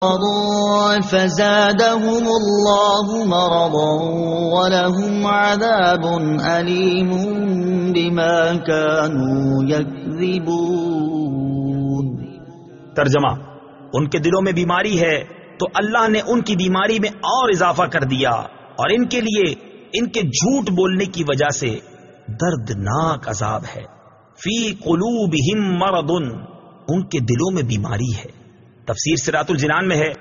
فزادهم الله مرضا ولهم عذاب أليم بما كانوا يكذبون۔ ترجمہ، ان کے دلوں میں بیماری ہے تو اللہ نے ان کی بیماری میں اور اضافہ کر دیا، اور ان کے لیے ان کے جھوٹ بولنے کی وجہ سے دردناک عذاب ہے۔ فی قلوبہم مرض، ان کے دلوں میں بیماری ہے۔ تفسیر صراط الجنان میں ہے،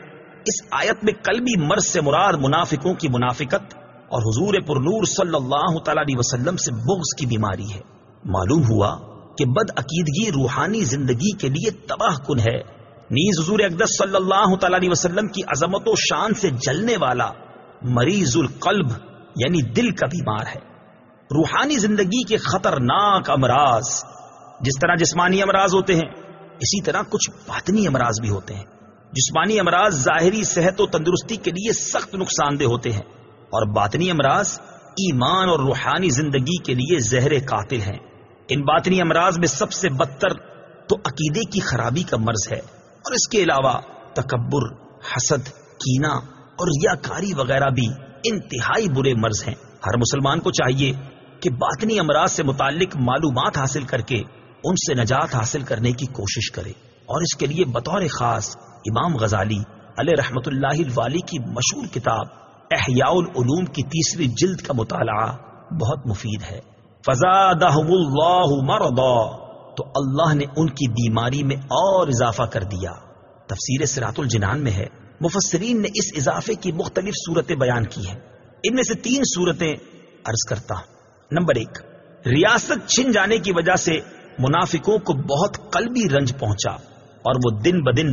اس آیت میں قلبی مرض سے مراد منافقوں کی منافقت اور حضور پرنور صلی اللہ تعالی علیہ وسلم سے بغض کی بیماری ہے۔ معلوم ہوا کہ بد عقیدگی روحانی زندگی کے لیے تباہ کن ہے، نیز حضور اقدس صلی اللہ تعالی علیہ وسلم کی عظمت و شان سے جلنے والا مریض القلب یعنی دل کا بیمار ہے۔ روحانی زندگی کے خطرناک امراض، جس طرح جسمانی امراض ہوتے ہیں اسی طرح کچھ باطنی امراض بھی ہوتے ہیں۔ جسمانی امراض ظاہری صحت و تندرستی کے لیے سخت نقصان دہ ہوتے ہیں، اور باطنی امراض ایمان اور روحانی زندگی کے لیے زہر قاتل ہیں۔ ان باطنی امراض میں سب سے بدتر تو عقیدے کی خرابی کا مرض ہے، اور اس کے علاوہ تکبر، حسد، کینہ اور ریاکاری وغیرہ بھی انتہائی برے مرض ہیں۔ ہر مسلمان کو چاہیے کہ باطنی امراض سے متعلق معلومات حاصل کر کے ان سے نجات حاصل کرنے کی کوشش کرے، اور اس کے لیے بطور خاص امام غزالی علیہ رحمت اللہ الوالی کی مشہور کتاب احیاء العلوم کی 3 جلد کا مطالعہ بہت مفید ہے۔ فزادہم اللہ مرضا، تو اللہ نے ان کی بیماری میں اور اضافہ کر دیا۔ تفسیر صراط الجنان میں ہے، مفسرین نے اس اضافے کی مختلف صورتیں بیان کی ہیں۔ ان میں سے 3 صورتیں عرض کرتا ہوں۔ نمبر 1، ریاست چھن جانے کی وجہ سے منافقوں کو بہت قلبی رنج پہنچا، اور وہ دن بدن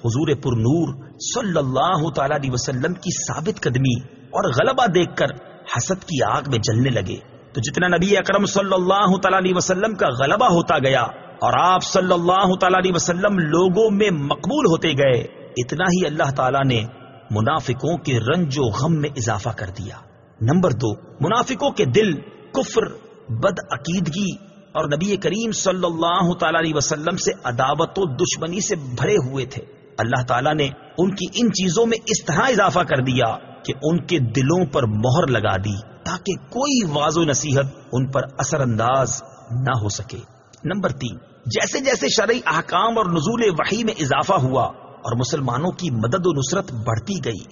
حضور پر نور صلی اللہ تعالی علیہ وسلم کی ثابت قدمی اور غلبہ دیکھ کر حسد کی آگ میں جلنے لگے۔ تو جتنا نبی اکرم صلی اللہ تعالی علیہ وسلم کا غلبہ ہوتا گیا اور آپ صلی اللہ تعالی علیہ وسلم لوگوں میں مقبول ہوتے گئے، اتنا ہی اللہ تعالی نے منافقوں کے رنج و غم میں اضافہ کر دیا۔ نمبر 2، منافقوں کے دل کفر، بد عقیدگی اور نبی کریم صلی اللہ تعالی علیہ وسلم سے عداوت و دشمنی سے بھرے ہوئے تھے۔ اللہ تعالیٰ نے ان کی ان چیزوں میں اس طرح اضافہ کر دیا کہ ان کے دلوں پر مہر لگا دی تاکہ کوئی واعظ و نصیحت ان پر اثر انداز نہ ہو سکے۔ نمبر 3، جیسے جیسے شرعی احکام اور نزول وحی میں اضافہ ہوا اور مسلمانوں کی مدد و نصرت بڑھتی گئی،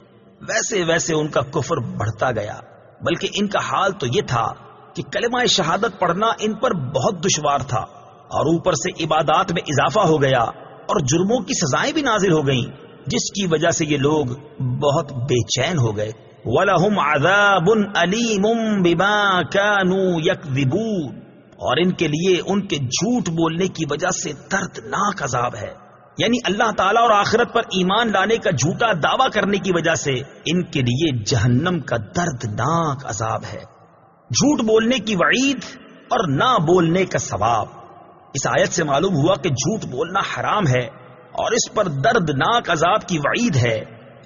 ویسے ویسے ان کا کفر بڑھتا گیا، بلکہ ان کا حال تو یہ تھا کہ کلمہ شہادت پڑھنا ان پر بہت دشوار تھا، اور اوپر سے عبادات میں اضافہ ہو گیا اور جرموں کی سزائیں بھی نازل ہو گئیں، جس کی وجہ سے یہ لوگ بہت بے چین ہو گئے۔ وَلَهُمْ عَذَابٌ أَلِيمٌ بِمَا كَانُوا يَكْذِبُونَ، اور ان کے لیے ان کے جھوٹ بولنے کی وجہ سے دردناک عذاب ہے، یعنی اللہ تعالیٰ اور آخرت پر ایمان لانے کا جھوٹا دعویٰ کرنے کی وجہ سے ان کے لیے جہنم کا دردناک عذاب ہے۔ جھوٹ بولنے کی وعید اور نہ بولنے کا ثواب۔ اس آیت سے معلوم ہوا کہ جھوٹ بولنا حرام ہے اور اس پر دردناک عذاب کی وعید ہے،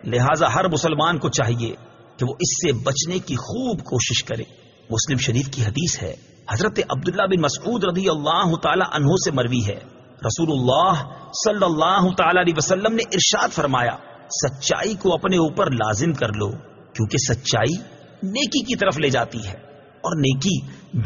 لہذا ہر مسلمان کو چاہیے کہ وہ اس سے بچنے کی خوب کوشش کرے۔ مسلم شریف کی حدیث ہے، حضرت عبداللہ بن مسعود رضی اللہ تعالی عنہ سے مروی ہے، رسول اللہ صلی اللہ تعالی علیہ وسلم نے ارشاد فرمایا، سچائی کو اپنے اوپر لازم کر لو، کیونکہ سچائی نیکی کی طرف لے جاتی ہے اور نیکی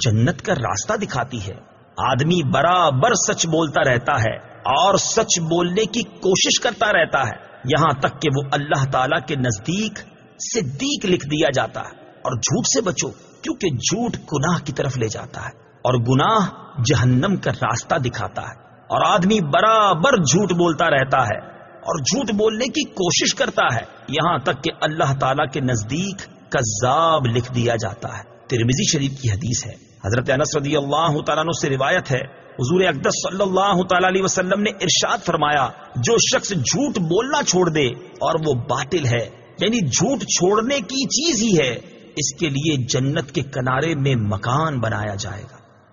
جنت کا راستہ دکھاتی ہے۔ آدمی برابر سچ بولتا رہتا ہے اور سچ بولنے کی کوشش کرتا رہتا ہے، یہاں تک کہ وہ اللہ تعالی کے نزدیک صدیق لکھ دیا جاتا ہے۔ اور جھوٹ سے بچو، کیونکہ جھوٹ گناہ کی طرف لے جاتا ہے اور گناہ جہنم کا راستہ دکھاتا ہے، اور آدمی برابر جھوٹ بولتا رہتا ہے اور جھوٹ بولنے کی کوشش کرتا ہے، یہاں تک کہ اللہ تعالی کے نزدیک کذاب لکھ دیا جاتا ہے۔ ترمذی شریف کی حدیث ہے، حضرت انس رضی اللہ تعالیٰ عنہ سے روایت ہے، حضور اقدس صلی اللہ تعالی علیہ وسلم نے ارشاد فرمایا، جو شخص جھوٹ بولنا چھوڑ دے اور وہ باطل ہے، یعنی جھوٹ چھوڑنے کی چیز ہی ہے، اس کے لیے جنت کے کنارے میں مکان بنایا جائے گا۔